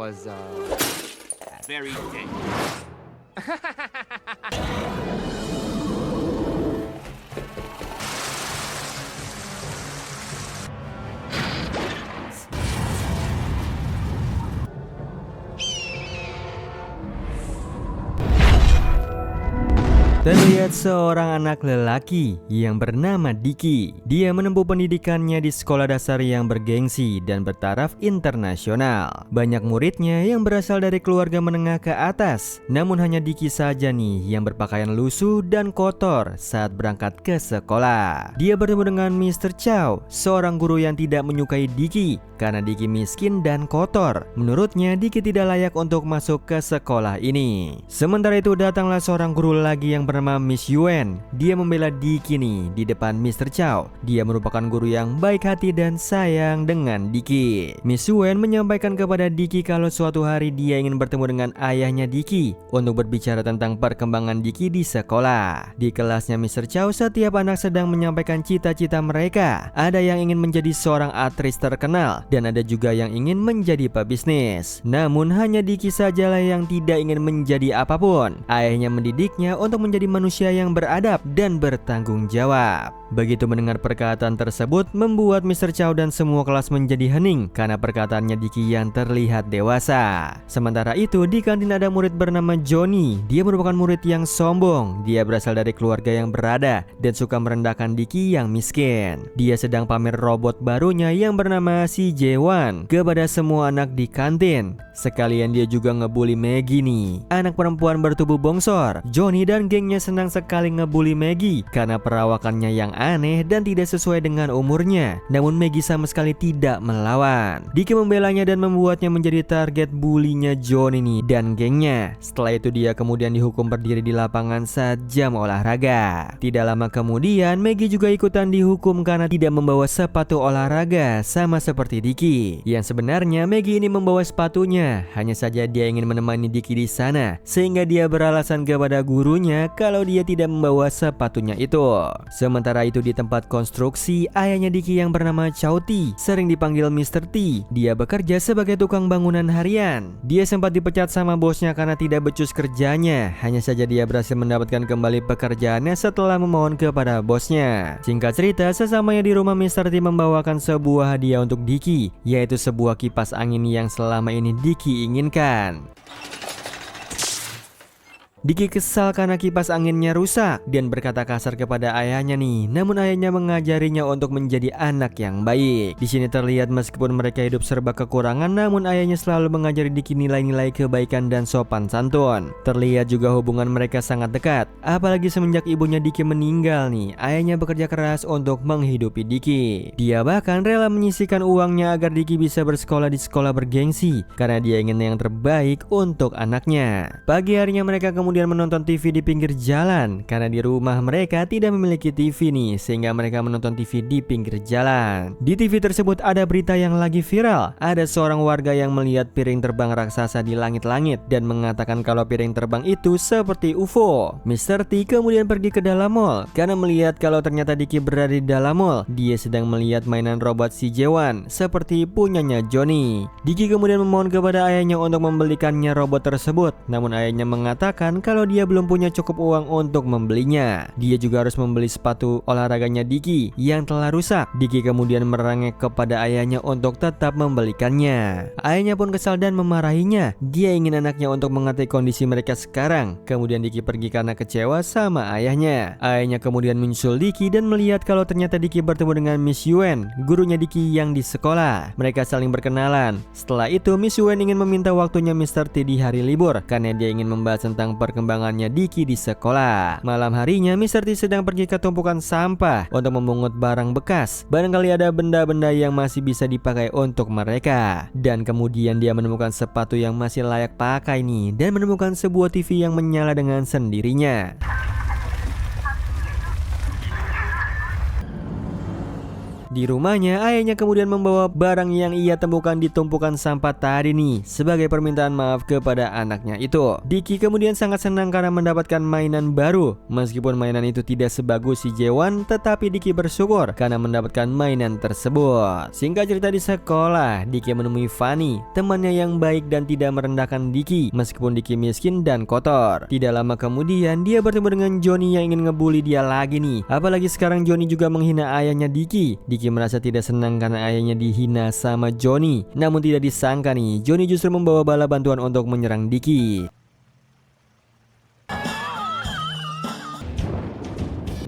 was very dangerous. Terlihat seorang anak lelaki yang bernama Diki. Dia menempuh pendidikannya di sekolah dasar yang bergengsi dan bertaraf internasional. Banyak muridnya yang berasal dari keluarga menengah ke atas. Namun hanya Diki saja nih yang berpakaian lusuh dan kotor saat berangkat ke sekolah. Dia bertemu dengan Mr. Chow, seorang guru yang tidak menyukai Diki karena Diki miskin dan kotor. Menurutnya Diki tidak layak untuk masuk ke sekolah ini. Sementara itu datanglah seorang guru lagi yang bernama Miss Yuen. Dia membela Diki nih di depan Mr. Chow. Dia merupakan guru yang baik hati dan sayang dengan Diki. Miss Yuen menyampaikan kepada Diki kalau suatu hari dia ingin bertemu dengan ayahnya Diki untuk berbicara tentang perkembangan Diki di sekolah. Di kelasnya Mr. Chow, setiap anak sedang menyampaikan cita-cita mereka. Ada yang ingin menjadi seorang aktris terkenal dan ada juga yang ingin menjadi pebisnis. Namun hanya Diki sajalah yang tidak ingin menjadi apapun. Ayahnya mendidiknya untuk menjadi manusia yang beradab dan bertanggung jawab. Begitu mendengar perkataan tersebut membuat Mr. Chow dan semua kelas menjadi hening karena perkataannya Diki yang terlihat dewasa. Sementara itu di kantin ada murid bernama Johnny. Dia merupakan murid yang sombong. Dia berasal dari keluarga yang berada dan suka merendahkan Diki yang miskin. Dia sedang pamer robot barunya yang bernama CJ1 kepada semua anak di kantin. Sekalian dia juga ngebully Maggie nih, anak perempuan bertubuh bongsor. Johnny dan gengnya senang sekali ngebully Maggie karena perawakannya yang aneh dan tidak sesuai dengan umurnya. Namun Maggie sama sekali tidak melawan. Diki membelanya dan membuatnya menjadi target bulinya Johnny nih dan gengnya. Setelah itu dia kemudian dihukum berdiri di lapangan saat jam olahraga. Tidak lama kemudian Maggie juga ikutan dihukum karena tidak membawa sepatu olahraga sama seperti Diki. Yang sebenarnya Maggie ini membawa sepatunya, hanya saja dia ingin menemani Diki di sana sehingga dia beralasan kepada gurunya kalau dia tidak membawa sepatunya itu. Sementara itu di tempat konstruksi, ayahnya Diki yang bernama Chow Ti, sering dipanggil Mr. T. Dia bekerja sebagai tukang bangunan harian. Dia sempat dipecat sama bosnya karena tidak becus kerjanya. Hanya saja dia berhasil mendapatkan kembali pekerjaannya setelah memohon kepada bosnya. Singkat cerita, sesamanya di rumah Mr. T membawakan sebuah hadiah untuk Diki, yaitu sebuah kipas angin yang selama ini Diki inginkan. Diki kesal karena kipas anginnya rusak dan berkata kasar kepada ayahnya nih. Namun ayahnya mengajarinya untuk menjadi anak yang baik. Di sini terlihat meskipun mereka hidup serba kekurangan, namun ayahnya selalu mengajari Diki nilai-nilai kebaikan dan sopan santun. Terlihat juga hubungan mereka sangat dekat. Apalagi semenjak ibunya Diki meninggal nih, ayahnya bekerja keras untuk menghidupi Diki. Dia bahkan rela menyisihkan uangnya agar Diki bisa bersekolah di sekolah bergengsi karena dia ingin yang terbaik untuk anaknya. Pagi harinya mereka kemudian menonton TV di pinggir jalan karena di rumah mereka tidak memiliki TV nih, sehingga mereka menonton TV di pinggir jalan. Di TV tersebut ada berita yang lagi viral. Ada seorang warga yang melihat piring terbang raksasa di langit-langit dan mengatakan kalau piring terbang itu seperti UFO. Mr. T kemudian pergi ke dalam mall karena melihat kalau ternyata Diki berada di dalam mall. Dia sedang melihat mainan robot CJ1 seperti punyanya Johnny. Diki kemudian memohon kepada ayahnya untuk membelikannya robot tersebut. Namun ayahnya mengatakan kalau dia belum punya cukup uang untuk membelinya. Dia juga harus membeli sepatu olahraganya Diki yang telah rusak. Diki kemudian merengek kepada ayahnya untuk tetap membelikannya. Ayahnya pun kesal dan memarahinya. Dia ingin anaknya untuk mengerti kondisi mereka sekarang. Kemudian Diki pergi karena kecewa sama ayahnya. Ayahnya kemudian menyusul Diki dan melihat kalau ternyata Diki bertemu dengan Miss Yuen, gurunya Diki yang di sekolah. Mereka saling berkenalan. Setelah itu Miss Yuen ingin meminta waktunya Mr. T di hari libur karena dia ingin membahas tentang perkembangannya Diki di sekolah. Malam harinya Mr. T sedang pergi ke tumpukan sampah untuk memungut barang bekas. Barangkali ada benda-benda yang masih bisa dipakai untuk mereka. Dan kemudian dia menemukan sepatu yang masih layak pakai nih dan menemukan sebuah TV yang menyala dengan sendirinya. Di rumahnya, ayahnya kemudian membawa barang yang ia temukan di tumpukan sampah tadi nih sebagai permintaan maaf kepada anaknya itu. Diki kemudian sangat senang karena mendapatkan mainan baru. Meskipun mainan itu tidak sebagus si Jaewon, tetapi Diki bersyukur karena mendapatkan mainan tersebut. Singkat cerita, di sekolah, Diki menemui Fanny, temannya yang baik dan tidak merendahkan Diki meskipun Diki miskin dan kotor. Tidak lama kemudian, dia bertemu dengan Johnny yang ingin ngebully dia lagi nih. Apalagi sekarang Johnny juga menghina ayahnya Diki. Diki merasa tidak senang karena ayahnya dihina sama Johnny. Namun tidak disangka nih, Johnny justru membawa bala bantuan untuk menyerang Diki.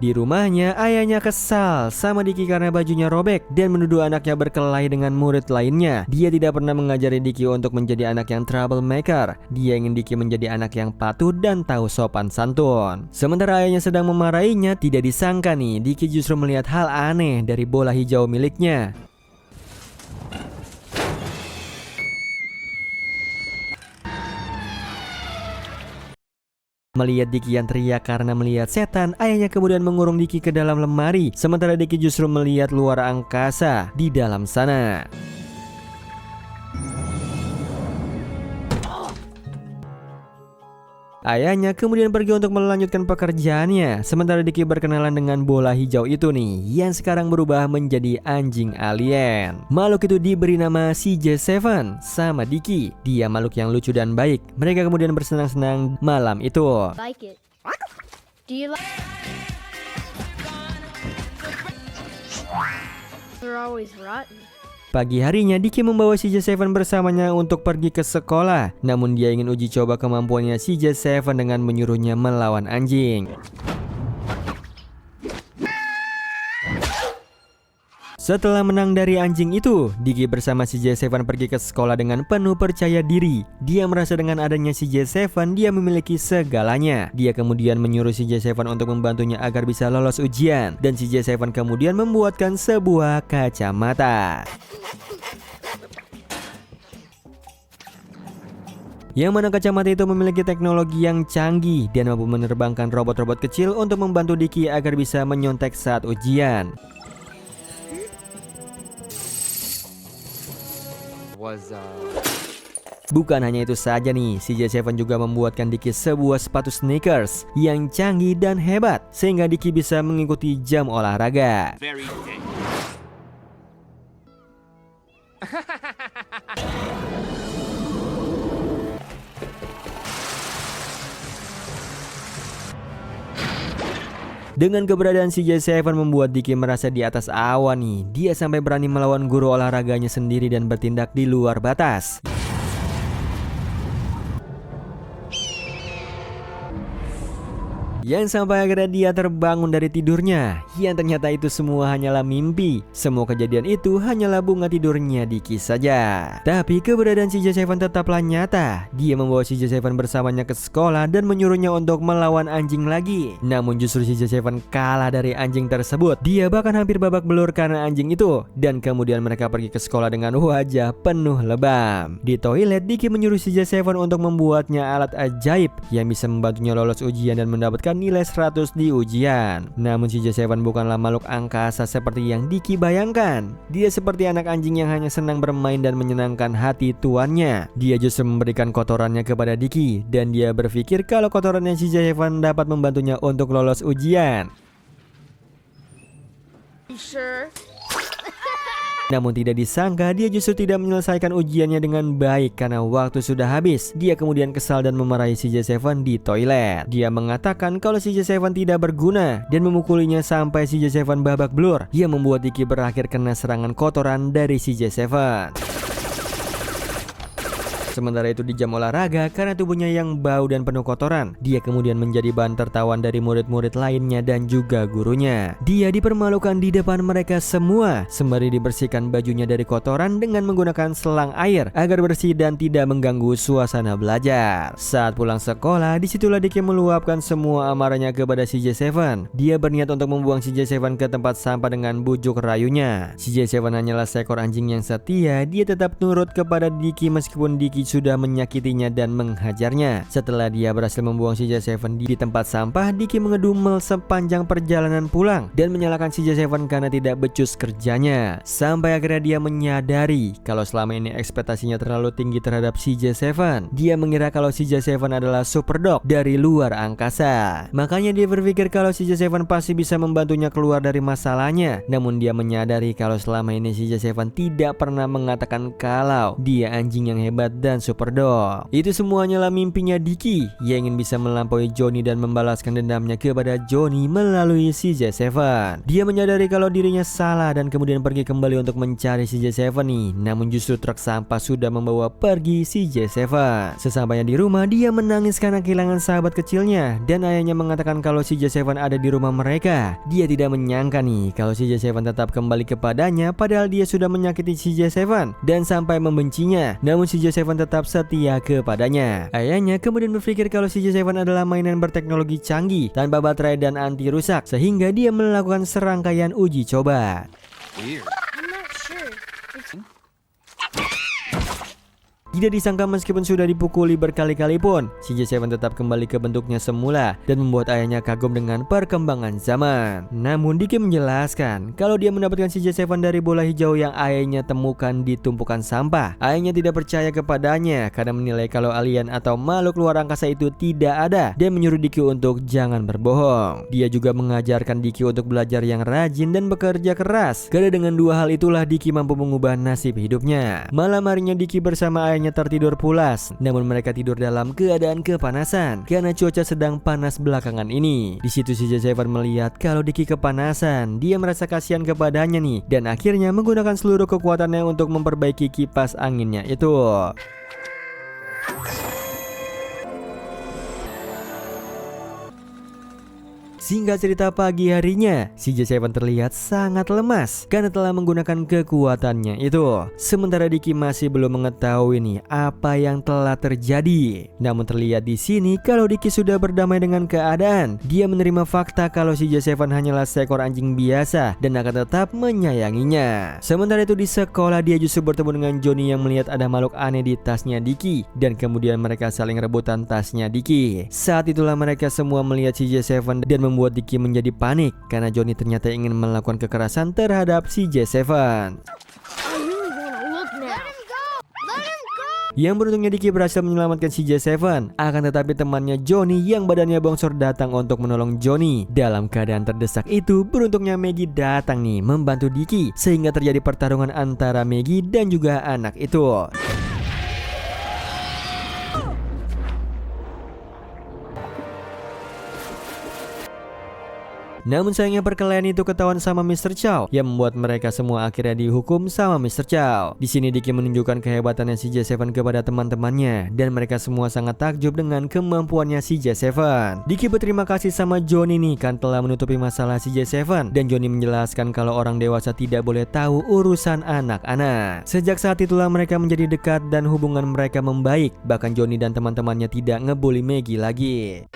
Di rumahnya, ayahnya kesal sama Diki karena bajunya robek dan menuduh anaknya berkelahi dengan murid lainnya. Dia tidak pernah mengajari Diki untuk menjadi anak yang troublemaker. Dia ingin Diki menjadi anak yang patuh dan tahu sopan santun. Sementara ayahnya sedang memarahinya, tidak disangka nih, Diki justru melihat hal aneh dari bola hijau miliknya. Melihat Diki yang teriak karena melihat setan, ayahnya kemudian mengurung Diki ke dalam lemari. Sementara Diki justru melihat luar angkasa di dalam sana. Ayahnya kemudian pergi untuk melanjutkan pekerjaannya. Sementara Diki berkenalan dengan bola hijau itu nih, yang sekarang berubah menjadi anjing alien. Makhluk itu diberi nama CJ7 sama Diki. Dia makhluk yang lucu dan baik. Mereka kemudian bersenang-senang malam itu. Like it. Do you like? They're always rotten. Pagi harinya, Diki membawa CJ7 bersamanya untuk pergi ke sekolah. Namun dia ingin uji coba kemampuannya CJ7 dengan menyuruhnya melawan anjing. Setelah menang dari anjing itu, Diki bersama CJ7 pergi ke sekolah dengan penuh percaya diri. Dia merasa dengan adanya CJ7, dia memiliki segalanya. Dia kemudian menyuruh CJ7 untuk membantunya agar bisa lolos ujian. Dan CJ7 kemudian membuatkan sebuah kacamata. Yang mana kacamata itu memiliki teknologi yang canggih dan mampu menerbangkan robot-robot kecil untuk membantu Diki agar bisa menyontek saat ujian. Bukan hanya itu saja nih, CJ7 juga membuatkan Diki sebuah sepatu sneakers yang canggih dan hebat sehingga Diki bisa mengikuti jam olahraga. Very dangerous. Dengan keberadaan CJ7 membuat Diki merasa di atas awan nih. Dia sampai berani melawan guru olahraganya sendiri dan bertindak di luar batas. Yang sampai akhirnya dia terbangun dari tidurnya. Yang ternyata itu semua hanyalah mimpi. Semua kejadian itu hanyalah bunga tidurnya Diki saja. Tapi keberadaan CJ7 tetaplah nyata. Dia membawa CJ7 bersamanya ke sekolah dan menyuruhnya untuk melawan anjing lagi. Namun justru CJ7 kalah dari anjing tersebut. Dia bahkan hampir babak belur karena anjing itu. Dan kemudian mereka pergi ke sekolah dengan wajah penuh lebam. Di toilet, Diki menyuruh CJ7 untuk membuatnya alat ajaib yang bisa membantunya lolos ujian dan mendapatkan nilai 100 di ujian. Namun CJ7 bukanlah makhluk angkasa seperti yang Diki bayangkan. Dia seperti anak anjing yang hanya senang bermain dan menyenangkan hati tuannya. Dia justru memberikan kotorannya kepada Diki dan dia berpikir kalau kotorannya CJ7 dapat membantunya untuk lolos ujian. You sure? Namun tidak disangka dia justru tidak menyelesaikan ujiannya dengan baik karena waktu sudah habis. Dia kemudian kesal dan memarahi CJ7 di toilet. Dia mengatakan kalau CJ7 tidak berguna dan memukulinya sampai CJ7 babak belur. Ia membuat Diki berakhir kena serangan kotoran dari CJ7. Sementara itu di jam olahraga, karena tubuhnya yang bau dan penuh kotoran, dia kemudian menjadi bahan tertawan dari murid-murid lainnya dan juga gurunya. Dia dipermalukan di depan mereka semua, sembari dibersihkan bajunya dari kotoran dengan menggunakan selang air agar bersih dan tidak mengganggu suasana belajar. Saat pulang sekolah, disitulah Diki meluapkan semua amarahnya kepada CJ7. Dia berniat untuk membuang CJ7 ke tempat sampah dengan bujuk rayunya. CJ7 hanyalah seekor anjing yang setia. Dia tetap nurut kepada Diki meskipun Diki Diki sudah menyakitinya dan menghajarnya. Setelah dia berhasil membuang CJ7 di tempat sampah, Diki mengedumel sepanjang perjalanan pulang dan menyalahkan CJ7 karena tidak becus kerjanya. Sampai akhirnya dia menyadari kalau selama ini ekspektasinya terlalu tinggi terhadap CJ7. Dia mengira kalau CJ7 adalah super dog dari luar angkasa. Makanya dia berpikir kalau CJ7 pasti bisa membantunya keluar dari masalahnya. Namun dia menyadari kalau selama ini CJ7 tidak pernah mengatakan kalau dia anjing yang hebat dan super dog. Itu semuanya lah mimpinya Diki. Ia ingin bisa melampaui Johnny dan membalaskan dendamnya kepada Johnny melalui CJ7. Dia menyadari kalau dirinya salah dan kemudian pergi kembali untuk mencari CJ7 nih. Namun justru truk sampah sudah membawa pergi CJ7. Sesampainya di rumah, dia menangis karena kehilangan sahabat kecilnya dan ayahnya mengatakan kalau CJ7 ada di rumah mereka. Dia tidak menyangka nih kalau CJ7 tetap kembali kepadanya padahal dia sudah menyakiti CJ7 dan sampai membencinya. Namun CJ7 tetap setia kepadanya. Ayahnya kemudian berpikir kalau CJ7 adalah mainan berteknologi canggih tanpa baterai dan anti rusak sehingga dia melakukan serangkaian uji coba. Weird. I'm not sure. It's Tidak disangka meskipun sudah dipukuli berkali-kali pun, CJ7 tetap kembali ke bentuknya semula dan membuat ayahnya kagum dengan perkembangan zaman. Namun Diki menjelaskan kalau dia mendapatkan CJ7 dari bola hijau yang ayahnya temukan di tumpukan sampah. Ayahnya tidak percaya kepadanya karena menilai kalau alien atau makhluk luar angkasa itu tidak ada dan menyuruh Diki untuk jangan berbohong. Dia juga mengajarkan Diki untuk belajar yang rajin dan bekerja keras. Karena dengan dua hal itulah Diki mampu mengubah nasib hidupnya. Malam harinya Diki bersama ayahnya tertidur pulas, namun mereka tidur dalam keadaan kepanasan karena cuaca sedang panas belakangan ini. Di situ CJ7 melihat kalau Diki kepanasan, dia merasa kasihan kepadanya nih dan akhirnya menggunakan seluruh kekuatannya untuk memperbaiki kipas anginnya itu. Singkat cerita, pagi harinya CJ7 terlihat sangat lemas karena telah menggunakan kekuatannya itu. Sementara Diki masih belum mengetahui nih apa yang telah terjadi. Namun terlihat di sini kalau Diki sudah berdamai dengan keadaan. Dia menerima fakta kalau CJ7 hanyalah seekor anjing biasa dan akan tetap menyayanginya. Sementara itu di sekolah dia justru bertemu dengan Johnny yang melihat ada makhluk aneh di tasnya Diki dan kemudian mereka saling rebutan tasnya Diki. Saat itulah mereka semua melihat CJ7 dan membuat Diki menjadi panik karena Johnny ternyata ingin melakukan kekerasan terhadap CJ7. I really wanna look now. Let him go! Let him go! Yang beruntungnya Diki berhasil menyelamatkan CJ7. Akan tetapi temannya Johnny yang badannya bongsor datang untuk menolong Johnny. Dalam keadaan terdesak itu, beruntungnya Maggie datang nih membantu Diki sehingga terjadi pertarungan antara Maggie dan juga anak itu. Namun sayangnya perkelahian itu ketahuan sama Mr. Chow yang membuat mereka semua akhirnya dihukum sama Mr. Chow. Di sini Diki menunjukkan kehebatannya CJ7 kepada teman-temannya dan mereka semua sangat takjub dengan kemampuannya CJ7. Diki berterima kasih sama Johnny nih kan telah menutupi masalah CJ7 dan Johnny menjelaskan kalau orang dewasa tidak boleh tahu urusan anak-anak. Sejak saat itulah mereka menjadi dekat dan hubungan mereka membaik. Bahkan Johnny dan teman-temannya tidak ngebully Maggie lagi.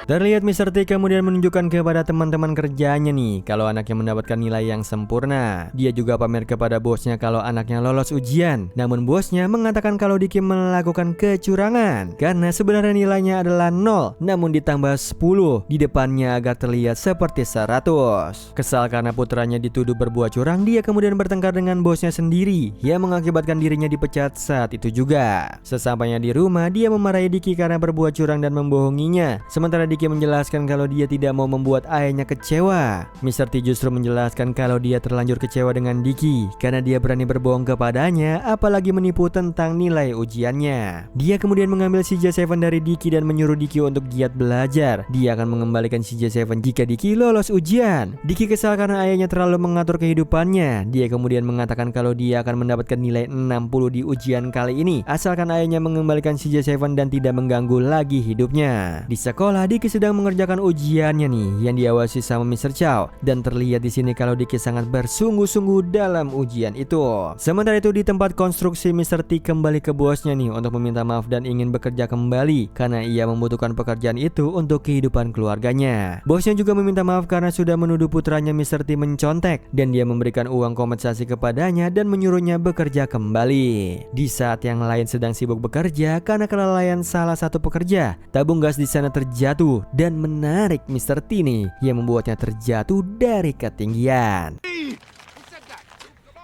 Terlihat Mr. T kemudian menunjukkan kepada teman-teman kerjanya nih kalau anaknya mendapatkan nilai yang sempurna. Dia juga pamer kepada bosnya kalau anaknya lolos ujian. Namun bosnya mengatakan kalau Diki melakukan kecurangan karena sebenarnya nilainya adalah 0 namun ditambah 10 di depannya agar terlihat seperti 100. Kesal karena putranya dituduh berbuat curang, dia kemudian bertengkar dengan bosnya sendiri yang mengakibatkan dirinya dipecat saat itu juga. Sesampainya di rumah, dia memarahi Diki karena berbuat curang dan membohonginya. Sementara Diki menjelaskan kalau dia tidak mau membuat ayahnya kecewa. Mr. T justru menjelaskan kalau dia terlanjur kecewa dengan Diki karena dia berani berbohong kepadanya apalagi menipu tentang nilai ujiannya. Dia kemudian mengambil CJ7 dari Diki dan menyuruh Diki untuk giat belajar. Dia akan mengembalikan CJ7 jika Diki lolos ujian. Diki kesal karena ayahnya terlalu mengatur kehidupannya. Dia kemudian mengatakan kalau dia akan mendapatkan nilai 60 di ujian kali ini asalkan ayahnya mengembalikan CJ7 dan tidak mengganggu lagi hidupnya. Di sekolah Diki Diki sedang mengerjakan ujiannya nih yang diawasi sama Mr. Chow, dan terlihat di sini kalau Diki sangat bersungguh-sungguh dalam ujian itu. Sementara itu di tempat konstruksi, Mr. T kembali ke bosnya nih untuk meminta maaf dan ingin bekerja kembali karena ia membutuhkan pekerjaan itu untuk kehidupan keluarganya. Bosnya juga meminta maaf karena sudah menuduh putranya Mr. T mencontek, dan dia memberikan uang kompensasi kepadanya dan menyuruhnya bekerja kembali. Di saat yang lain sedang sibuk bekerja karena kelalaian salah satu pekerja, tabung gas di sana terjatuh dan menarik Mr. T nih yang membuatnya terjatuh dari ketinggian.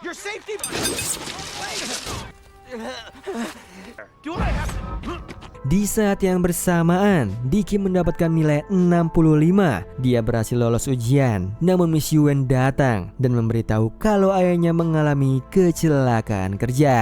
Your safety. Do I have to? Di saat yang bersamaan, Diki mendapatkan nilai 65. Dia berhasil lolos ujian. Namun Miss Yuen datang dan memberitahu kalau ayahnya mengalami kecelakaan kerja.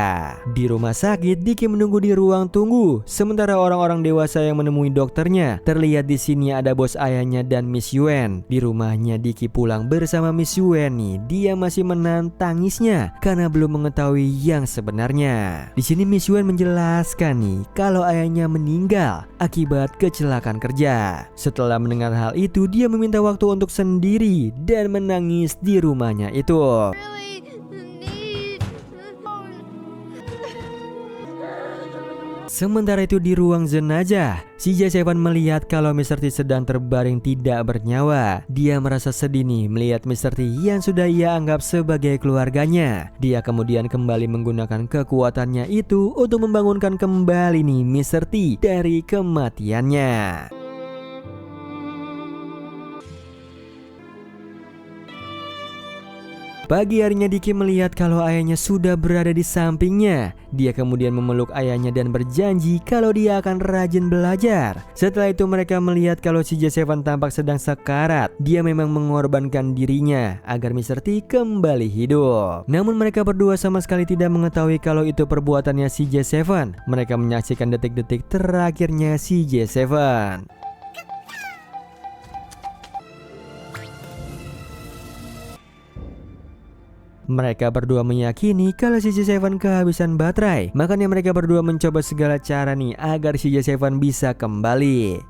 Di rumah sakit, Diki menunggu di ruang tunggu. Sementara orang-orang dewasa yang menemui dokternya. Terlihat di sini ada bos ayahnya dan Miss Yuen. Di rumahnya Diki pulang bersama Miss Yuen nih. Dia masih menahan tangisnya karena belum mengetahui yang sebenarnya. Di sini Miss Yuen menjelaskan nih kalau ayahnya meninggal akibat kecelakaan kerja. Setelah mendengar hal itu, dia meminta waktu untuk sendiri dan menangis di rumahnya itu. Really need. Sementara itu di ruang jenazah, si J7 melihat kalau Mr. T sedang terbaring tidak bernyawa. Dia merasa sedih nih melihat Mr. T yang sudah ia anggap sebagai keluarganya. Dia kemudian kembali menggunakan kekuatannya itu untuk membangunkan kembali nih Mr. T dari kematiannya. Pagi harinya Diki melihat kalau ayahnya sudah berada di sampingnya. Dia kemudian memeluk ayahnya dan berjanji kalau dia akan rajin belajar. Setelah itu mereka melihat kalau si J7 tampak sedang sekarat. Dia memang mengorbankan dirinya agar Mr. T kembali hidup. Namun mereka berdua sama sekali tidak mengetahui kalau itu perbuatannya si J7. Mereka menyaksikan detik-detik terakhirnya si J7. Mereka berdua meyakini kalau si J7 kehabisan baterai. Makanya mereka berdua mencoba segala cara nih agar si J7 bisa kembali.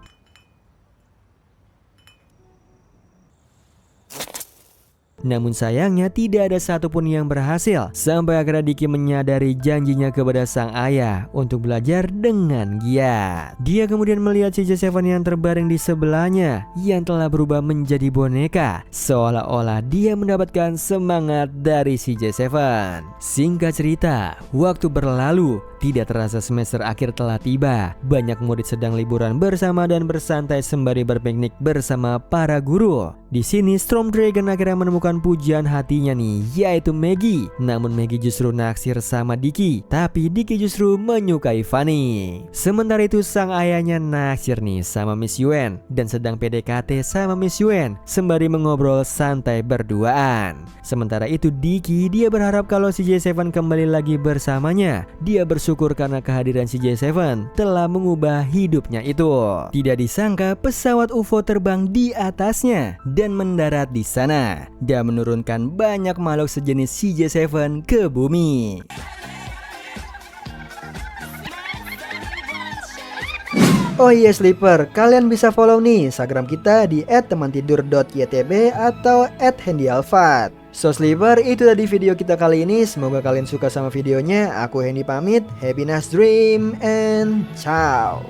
Namun sayangnya tidak ada satupun yang berhasil. Sampai akhirnya Diki menyadari janjinya kepada sang ayah untuk belajar dengan giat. Dia kemudian melihat si J7 yang terbaring di sebelahnya yang telah berubah menjadi boneka. Seolah-olah dia mendapatkan semangat dari si J7. Singkat cerita, waktu berlalu. Tidak terasa semester akhir telah tiba. Banyak murid sedang liburan bersama dan bersantai sembari berpiknik bersama para guru. Di sini Storm Dragon akhirnya menemukan pujian hatinya nih, yaitu Maggie. Namun Maggie justru naksir sama Diki, tapi Diki justru menyukai Fanny. Sementara itu sang ayahnya naksir nih sama Miss Yuen dan sedang PDKT sama Miss Yuen sembari mengobrol santai berduaan. Sementara itu Diki, dia berharap kalau si J7 kembali lagi bersamanya. Dia bersyukur karena kehadiran si J7 telah mengubah hidupnya itu. Tidak disangka pesawat UFO terbang di atasnya dan mendarat di sana dan menurunkan banyak makhluk sejenis si J7 ke bumi. Oh iya Sleeper, kalian bisa follow nih Instagram kita di @temantidur.ytb atau @handyalfat. So Sleeper, itu tadi video kita kali ini. Semoga kalian suka sama videonya. Aku Hendy pamit. Happy nice dream and ciao.